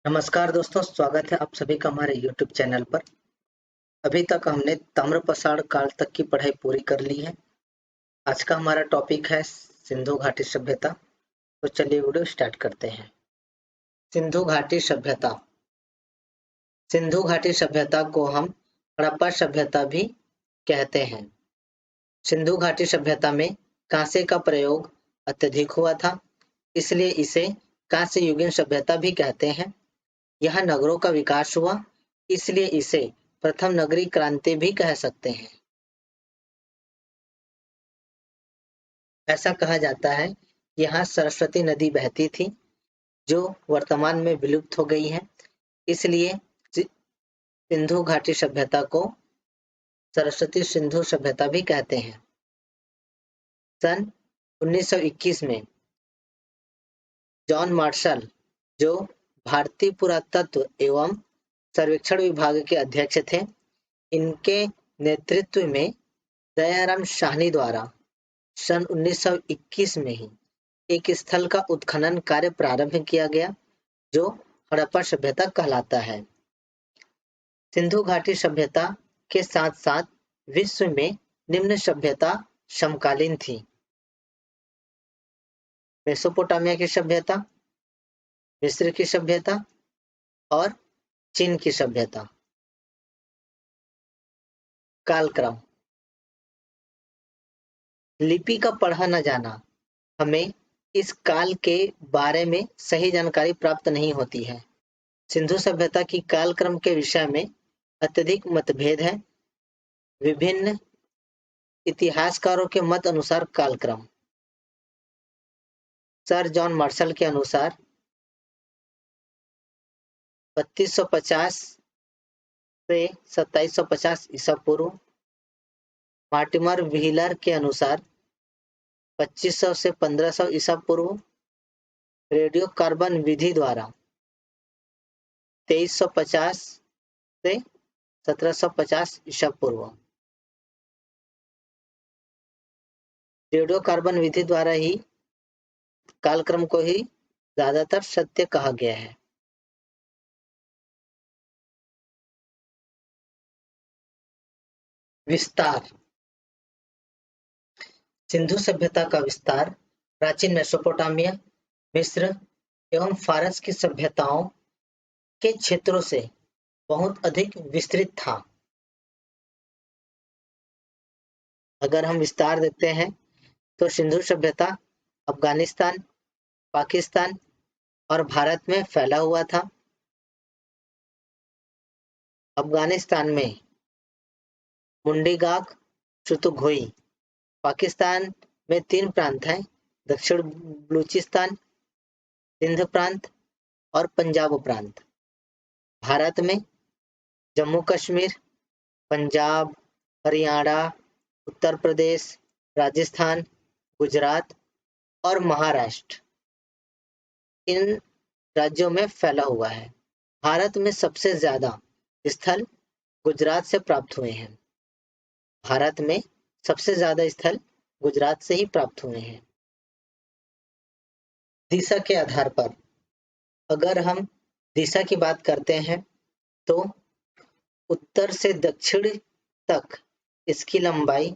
नमस्कार दोस्तों, स्वागत है आप सभी का हमारे YouTube चैनल पर। अभी तक हमने ताम्रप्रसारण काल तक की पढ़ाई पूरी कर ली है। आज का हमारा टॉपिक है सिंधु घाटी सभ्यता। तो चलिए वीडियो स्टार्ट करते हैं। सिंधु घाटी सभ्यता। सिंधु घाटी सभ्यता को हम हड़प्पा सभ्यता भी कहते हैं। सिंधु घाटी सभ्यता में कांसे का प्रयोग अत्यधिक हुआ था, इसलिए इसे कांस्य युगीन सभ्यता भी कहते हैं। यहाँ नगरों का विकास हुआ, इसलिए इसे प्रथम नगरीय क्रांति भी कह सकते हैं। ऐसा कहा जाता है कि यहाँ सरस्वती नदी बहती थी, जो वर्तमान में विलुप्त हो गई है। इसलिए सिंधु घाटी सभ्यता को सरस्वती सिंधु सभ्यता भी कहते हैं। सन 1921 में जॉन मार्शल, जो भारतीय पुरातत्व एवं सर्वेक्षण विभाग के अध्यक्ष थे, इनके नेतृत्व में दयाराम साहनी द्वारा सन 1921 में ही एक स्थल का उत्खनन कार्य प्रारंभ किया गया, जो हड़प्पा सभ्यता कहलाता है। सिंधु घाटी सभ्यता के साथ साथ विश्व में निम्न सभ्यता समकालीन थी: मेसोपोटामिया की सभ्यता, मिस्र की सभ्यता और चीन की सभ्यता। कालक्रम। लिपि का पढ़ा न जाना हमें इस काल के बारे में सही जानकारी प्राप्त नहीं होती है। सिंधु सभ्यता की कालक्रम के विषय में अत्यधिक मतभेद है। विभिन्न इतिहासकारों के मत अनुसार कालक्रम: सर जॉन मार्शल के अनुसार 3250 से 2750 ईसा पूर्व, मार्टिमर व्हीलर के अनुसार 2500 से 1500 ईसा पूर्व, रेडियो कार्बन विधि द्वारा 2350 से 1750 ईसा पूर्व। रेडियो कार्बन विधि द्वारा ही कालक्रम को ही ज्यादातर सत्य कहा गया है। विस्तार। सिंधु सभ्यता का विस्तार प्राचीन मेसोपोटामिया, मिस्र एवं फारस की सभ्यताओं के क्षेत्रों से बहुत अधिक विस्तृत था। अगर हम विस्तार देखते हैं तो सिंधु सभ्यता अफगानिस्तान, पाकिस्तान और भारत में फैला हुआ था। अफगानिस्तान में मुंडीगाक, चुतुघोई। पाकिस्तान में 3 प्रांत हैं: दक्षिण बलूचिस्तान, सिंध प्रांत और पंजाब प्रांत। भारत में जम्मू कश्मीर, पंजाब, हरियाणा, उत्तर प्रदेश, राजस्थान, गुजरात और महाराष्ट्र, इन राज्यों में फैला हुआ है। भारत में सबसे ज्यादा स्थल गुजरात से प्राप्त हुए हैं। भारत में सबसे ज्यादा स्थल गुजरात से ही प्राप्त हुए हैं। दिशा के आधार पर अगर हम दिशा की बात करते हैं तो उत्तर से दक्षिण तक इसकी लंबाई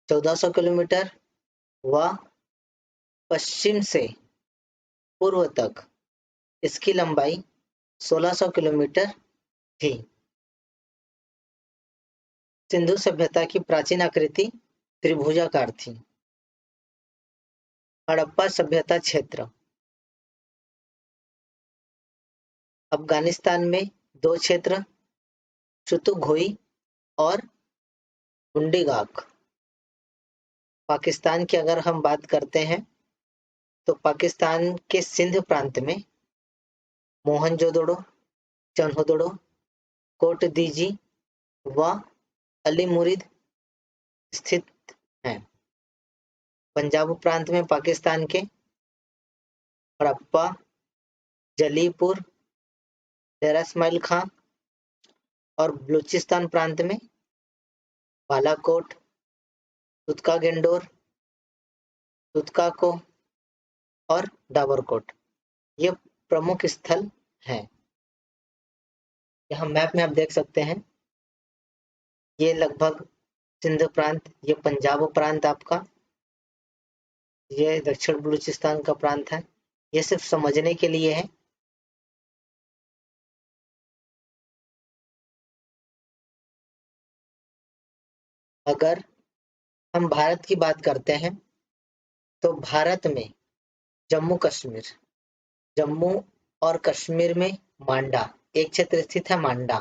1400 किलोमीटर व पश्चिम से पूर्व तक इसकी लंबाई 1600 किलोमीटर थी। सिंधु सभ्यता की प्राचीन आकृति त्रिभुजाकार थी। हड़प्पा सभ्यता क्षेत्र। अफगानिस्तान में 2 क्षेत्र, चुतुघोई और मुंडीगाक। पाकिस्तान की अगर हम बात करते हैं तो पाकिस्तान के सिंध प्रांत में मोहनजोदड़ो, चन्होदड़ो, कोट दीजी व अली मुरीद स्थित हैं। पंजाब प्रांत में पाकिस्तान के हड़प्पा, जलीपुर, डेरा इस्माइल खां और बलूचिस्तान प्रांत में बालाकोट, तुतका गेंडोर, तुतकाको और डाबरकोट ये प्रमुख स्थल हैं। यहाँ मैप में आप देख सकते हैं, ये लगभग सिंध प्रांत, ये पंजाब प्रांत आपका, ये दक्षिण बलूचिस्तान का प्रांत है। ये सिर्फ समझने के लिए है। अगर हम भारत की बात करते हैं तो भारत में जम्मू कश्मीर, जम्मू और कश्मीर में मांडा एक क्षेत्र स्थित है, मांडा।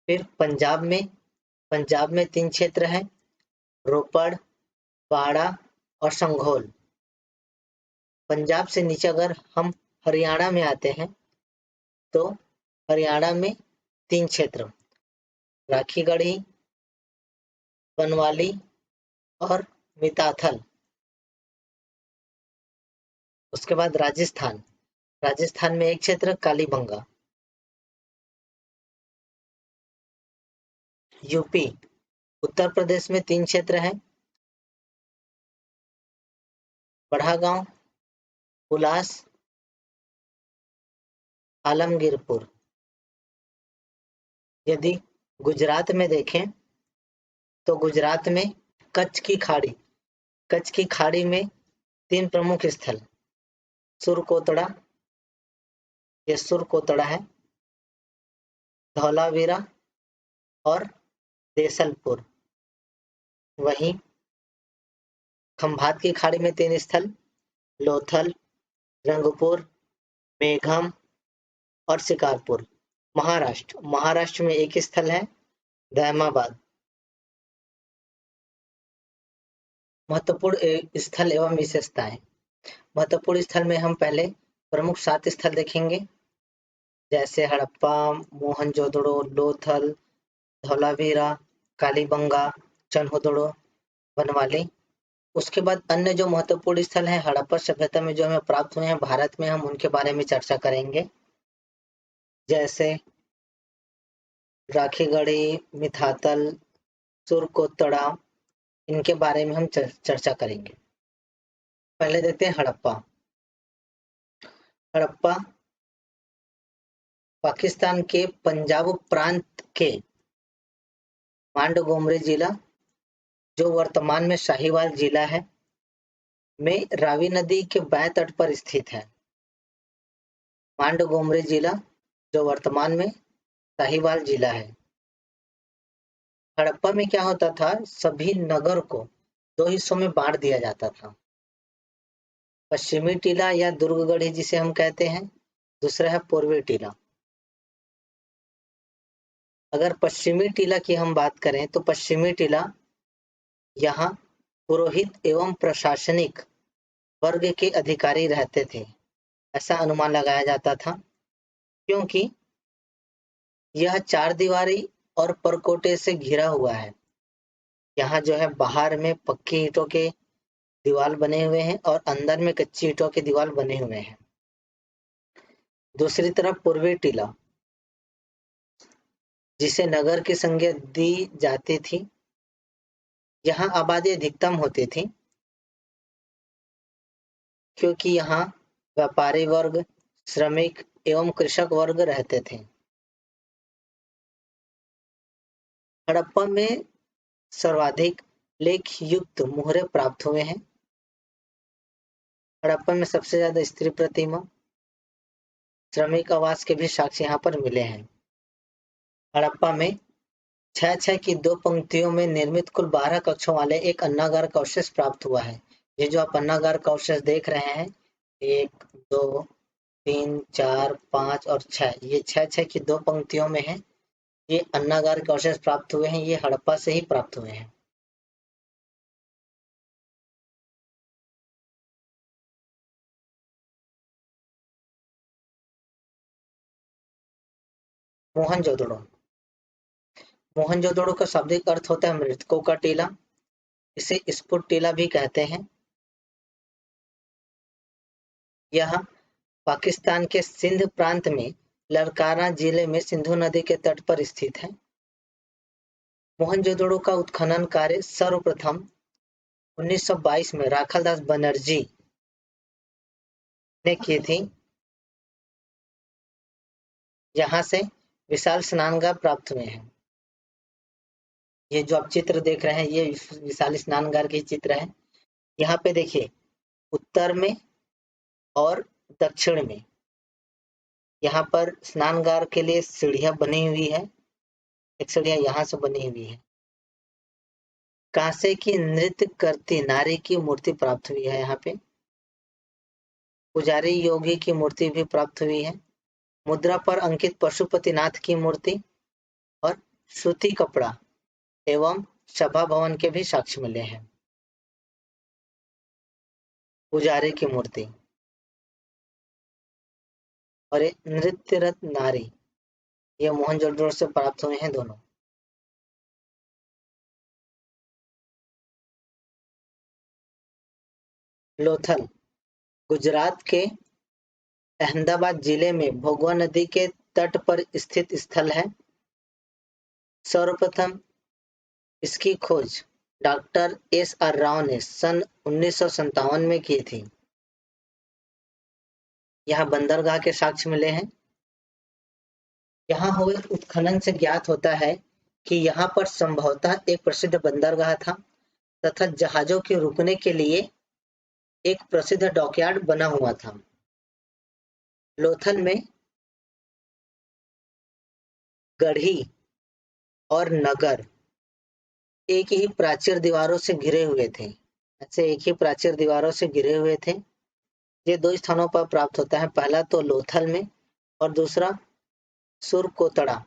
फिर पंजाब में 3 क्षेत्र हैं, रोपड़, बाड़ा और संघोल। पंजाब से नीचे अगर हम हरियाणा में आते हैं तो हरियाणा में 3 क्षेत्र, राखीगढ़ी, बनवाली और मिताथल। उसके बाद राजस्थान में एक क्षेत्र, कालीबंगा। यूपी, उत्तर प्रदेश में 3 क्षेत्र हैं, बढ़ागांव, उलास, आलमगीरपुर। यदि गुजरात में देखें तो गुजरात में कच्छ की खाड़ी, कच्छ की खाड़ी में 3 प्रमुख स्थल, सुरकोतड़ा, ये सुरकोतड़ा है, धौलावीरा और देसलपुर। वहीं खंभात की खाड़ी में 3 स्थल, लोथल, रंगपुर, मेघम और शिकारपुर। महाराष्ट्र में एक स्थल है, दहमाबाद। महत्वपूर्ण स्थल एवं विशेषताएं। महत्वपूर्ण स्थल में हम पहले प्रमुख 7 स्थल देखेंगे, जैसे हड़प्पा, मोहनजोदड़ो, लोथल, धौलावीरा, कालीबंगा, चनहुदड़ो, बनवाली। उसके बाद अन्य जो महत्वपूर्ण स्थल हैं हड़प्पा सभ्यता में जो हमें प्राप्त हुए हैं भारत में, हम उनके बारे में चर्चा करेंगे, जैसे राखीगढ़ी, मिताथल, सुरकोतड़ा। इनके बारे में हम चर्चा करेंगे। पहले देखते हैं हड़प्पा। हड़प्पा पाकिस्तान के पंजाब प्रांत के मांडगोमरी जिला, जो वर्तमान में साहिवाल जिला है, में रावी नदी के बाएं तट पर स्थित है। मांडगोमरी जिला जो वर्तमान में साहिवाल जिला है। हड़प्पा में क्या होता था, सभी नगर को 2 हिस्सों में बांट दिया जाता था। पश्चिमी टीला या दुर्गगढ़ी जिसे हम कहते हैं, दूसरा है पूर्वी टीला। अगर पश्चिमी टीला की हम बात करें तो पश्चिमी टीला, यहाँ पुरोहित एवं प्रशासनिक वर्ग के अधिकारी रहते थे, ऐसा अनुमान लगाया जाता था, क्योंकि यह 4 दीवारी और परकोटे से घिरा हुआ है। यहाँ जो है बाहर में पक्की ईंटों के दीवार बने हुए हैं और अंदर में कच्ची ईंटों के दीवार बने हुए हैं। दूसरी तरफ पूर्वी टीला, जिसे नगर की संज्ञा दी जाती थी, यहाँ आबादी अधिकतम होती थी, क्योंकि यहाँ व्यापारी वर्ग, श्रमिक एवं कृषक वर्ग रहते थे। हड़प्पा में सर्वाधिक लेखयुक्त मुहरे प्राप्त हुए हैं। हड़प्पा में सबसे ज्यादा स्त्री प्रतिमा, श्रमिक आवास के भी साक्ष्य यहाँ पर मिले हैं। हड़प्पा में 6-6 की 2 पंक्तियों में निर्मित कुल 12 कक्षों वाले एक अन्नागार का अवशेष प्राप्त हुआ है। ये जो आप अन्नागार का अवशेष देख रहे हैं, 1, 2, 3, 4, 5 और 6, ये 6-6 की 2 पंक्तियों में है। ये अन्नागार के अवशेष प्राप्त हुए हैं, ये हड़प्पा से ही प्राप्त हुए हैं। मोहनजोदड़ो। मोहनजोदड़ो का शाब्दिक अर्थ होता है मृतकों का टीला। इसे स्फुट टीला भी कहते हैं। यह पाकिस्तान के सिंध प्रांत में लड़काना जिले में सिंधु नदी के तट पर स्थित है। मोहनजोदड़ो का उत्खनन कार्य सर्वप्रथम 1922 में राखालदास बनर्जी ने की थी। यहाँ से विशाल स्नानघाट प्राप्त हुए हैं। ये जो आप चित्र देख रहे हैं ये विशाल स्नानघाट के चित्र है। यहाँ पे देखिए उत्तर में और दक्षिण में यहाँ पर स्नानघाट के लिए सीढ़ियां बनी हुई है। एक सीढ़ियां यहाँ से बनी हुई है। कांसे की नृत्य करती नारी की मूर्ति प्राप्त हुई है। यहाँ पे पुजारी योगी की मूर्ति भी प्राप्त हुई है। मुद्रा पर अंकित पशुपतिनाथ की मूर्ति और सूती कपड़ा एवं सभा भवन के भी साक्ष्य मिले हैं। पुजारी की मूर्ति और ये नृत्यरत नारी ये मोहनजोदड़ो से प्राप्त हुए हैं दोनों। लोथल गुजरात के अहमदाबाद जिले में भोगवा नदी के तट पर स्थित स्थल है। सर्वप्रथम इसकी खोज डॉक्टर एस.आर. राव ने सन 1957 में की थी। यहाँ बंदरगाह के साक्ष्य मिले हैं। यहाँ हुए उत्खनन से ज्ञात होता है कि यहाँ पर संभवतः एक प्रसिद्ध बंदरगाह था तथा जहाजों के रुकने के लिए एक प्रसिद्ध डॉकयार्ड बना हुआ था। लोथल में गढ़ी और नगर एक ही प्राचीर दीवारों से घिरे हुए थे। ऐसे एक ही प्राचीर दीवारों से घिरे हुए थे। ये दो स्थानों पर प्राप्त होता है। पहला तो लोथल में और दूसरा सुरकोतड़ा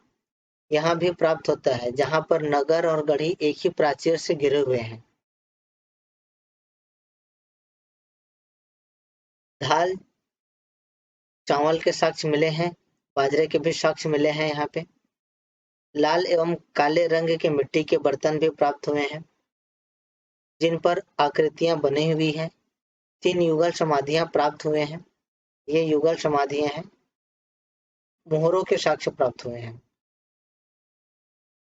यहाँ भी प्राप्त होता है, जहाँ पर नगर और गढ़ी एक ही प्राचीर से घिरे हुए हैं। दाल चावल के साक्ष्य मिले हैं। बाजरे के भी साक्ष्य मिले हैं। यहाँ पे लाल एवं काले रंग के मिट्टी के बर्तन भी प्राप्त हुए हैं जिन पर आकृतियां बनी हुई हैं। 3 युगल समाधियां प्राप्त हुए हैं। ये युगल समाधियां हैं। मोहरों के साक्ष्य प्राप्त हुए हैं।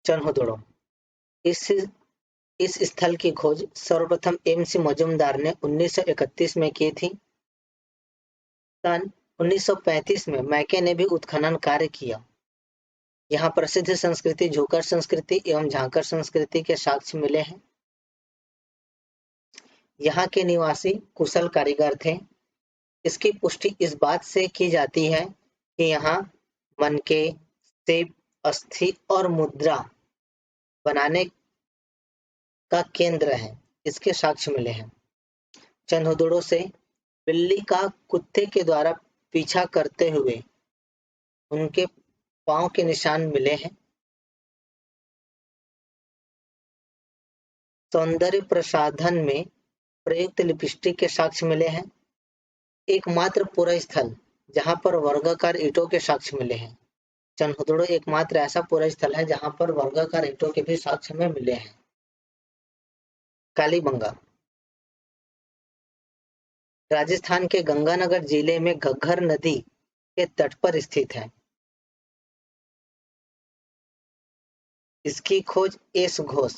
चन्होदड़ो इस स्थल की खोज सर्वप्रथम एम.सी. मजूमदार ने 1931 में की थी। सन 1935 में मैके ने भी उत्खनन कार्य किया। यहाँ प्रसिद्ध संस्कृति झोकर संस्कृति एवं झांकर संस्कृति के साक्ष्य मिले हैं। यहाँ के निवासी कुशल कारीगर थे। इसकी पुष्टि इस बात से की जाती है कि यहाँ मनके, शिव, अस्थि और मुद्रा बनाने का केंद्र है। इसके साक्ष्य मिले हैं। चन्होदड़ो से बिल्ली का कुत्ते के द्वारा पीछा करते हुए उनके पांव के निशान मिले हैं। सौंदर्य प्रसाधन में प्रयुक्त लिपस्टिक के साक्ष्य मिले हैं। एकमात्र पूरा स्थल जहां पर वर्गाकार ईंटों के साक्ष्य मिले हैं। चन्होदड़ो एकमात्र ऐसा पूरा स्थल है जहां पर वर्गाकार ईंटों के भी साक्ष्य में मिले हैं। कालीबंगा राजस्थान के गंगानगर जिले में घग्गर नदी के तट पर स्थित है। इसकी खोज एस घोष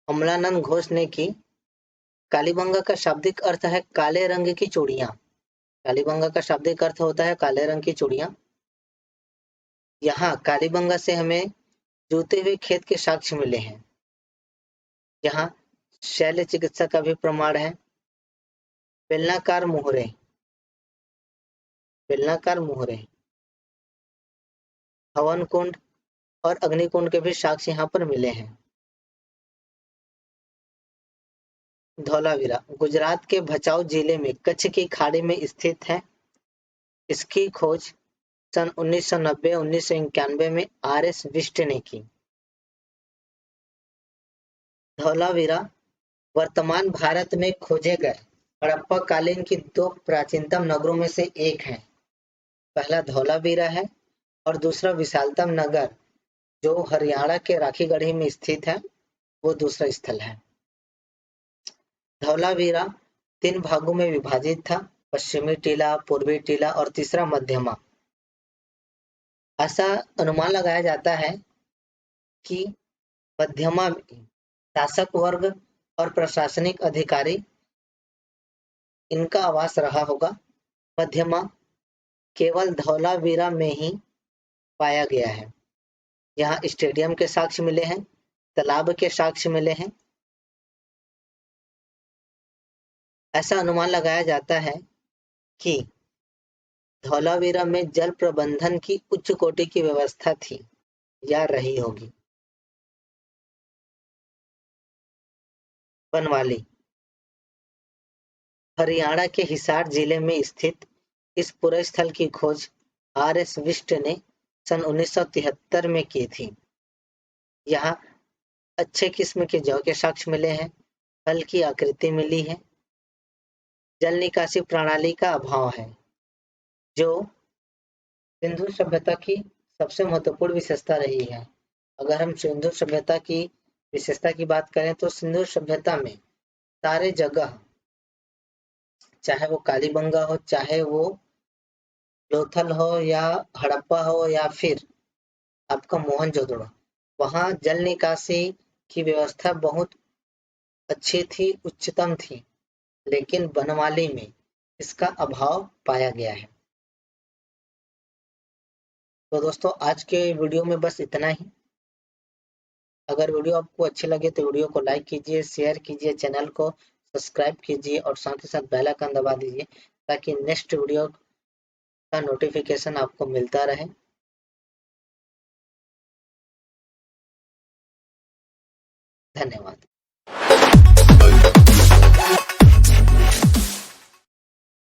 अमलानंद घोष ने की। कालीबंगा का शाब्दिक अर्थ है काले रंग की चूड़ियां। कालीबंगा का शाब्दिक अर्थ होता है काले रंग की चूड़ियां। यहाँ कालीबंगा से हमें जूते हुए खेत के साक्ष्य मिले हैं। यहाँ शल्य चिकित्सा का भी प्रमाण है। बेलनाकार मोहरे हवन कुंड और अग्निकुंड के भी साक्ष्य यहाँ पर मिले हैं। धौलावीरा गुजरात के भचाऊ जिले में कच्छ की खाड़ी में स्थित है। इसकी खोज सन 1990-1991 में आर.एस. बिष्ट ने की। धौलावीरा वर्तमान भारत में खोजे गए हड़प्पा कालीन की 2 प्राचीनतम नगरों में से एक है। पहला धौलावीरा है और दूसरा विशालतम नगर जो हरियाणा के राखीगढ़ी में स्थित है वो दूसरा स्थल है। धौलावीरा 3 भागों में विभाजित था, पश्चिमी टीला, पूर्वी टीला और तीसरा मध्यमा। ऐसा अनुमान लगाया जाता है कि मध्यमा में शासक वर्ग और प्रशासनिक अधिकारी इनका आवास रहा होगा। मध्यमा केवल धौलावीरा में ही पाया गया है। यहाँ स्टेडियम के साक्ष्य मिले हैं, तालाब के साक्ष्य मिले हैं। ऐसा अनुमान लगाया जाता है कि धौलावीरा में जल प्रबंधन की उच्च कोटि की व्यवस्था थी या रही होगी। बनवाली हरियाणा के हिसार जिले में स्थित इस पुरे स्थल की खोज R.S. विष्ट ने सन 1973 में की थी। यहाँ अच्छे किस्म के जौ के साक्ष्य मिले हैं, फल की आकृति मिली है, जल निकासी प्रणाली का अभाव है, जो सिंधु सभ्यता की सबसे महत्वपूर्ण विशेषता रही है। अगर हम सिंधु सभ्यता की विशेषता की बात करें तो सिंधु सभ्यता में सारे जगह, चाहे वो कालीबंगा हो, चाहे वो लोथल हो या हड़प्पा हो या फिर आपका मोहनजोदड़ो, वहां जल निकासी की व्यवस्था बहुत अच्छी थी, उच्चतम थी, लेकिन बनवाली में इसका अभाव पाया गया है। तो दोस्तों आज के वीडियो में बस इतना ही। अगर वीडियो आपको अच्छी लगे तो वीडियो को लाइक कीजिए, शेयर कीजिए, चैनल को सब्सक्राइब कीजिए और साथ ही साथ बेल आइकन दबा दीजिए ताकि नेक्स्ट वीडियो का नोटिफिकेशन आपको मिलता रहे।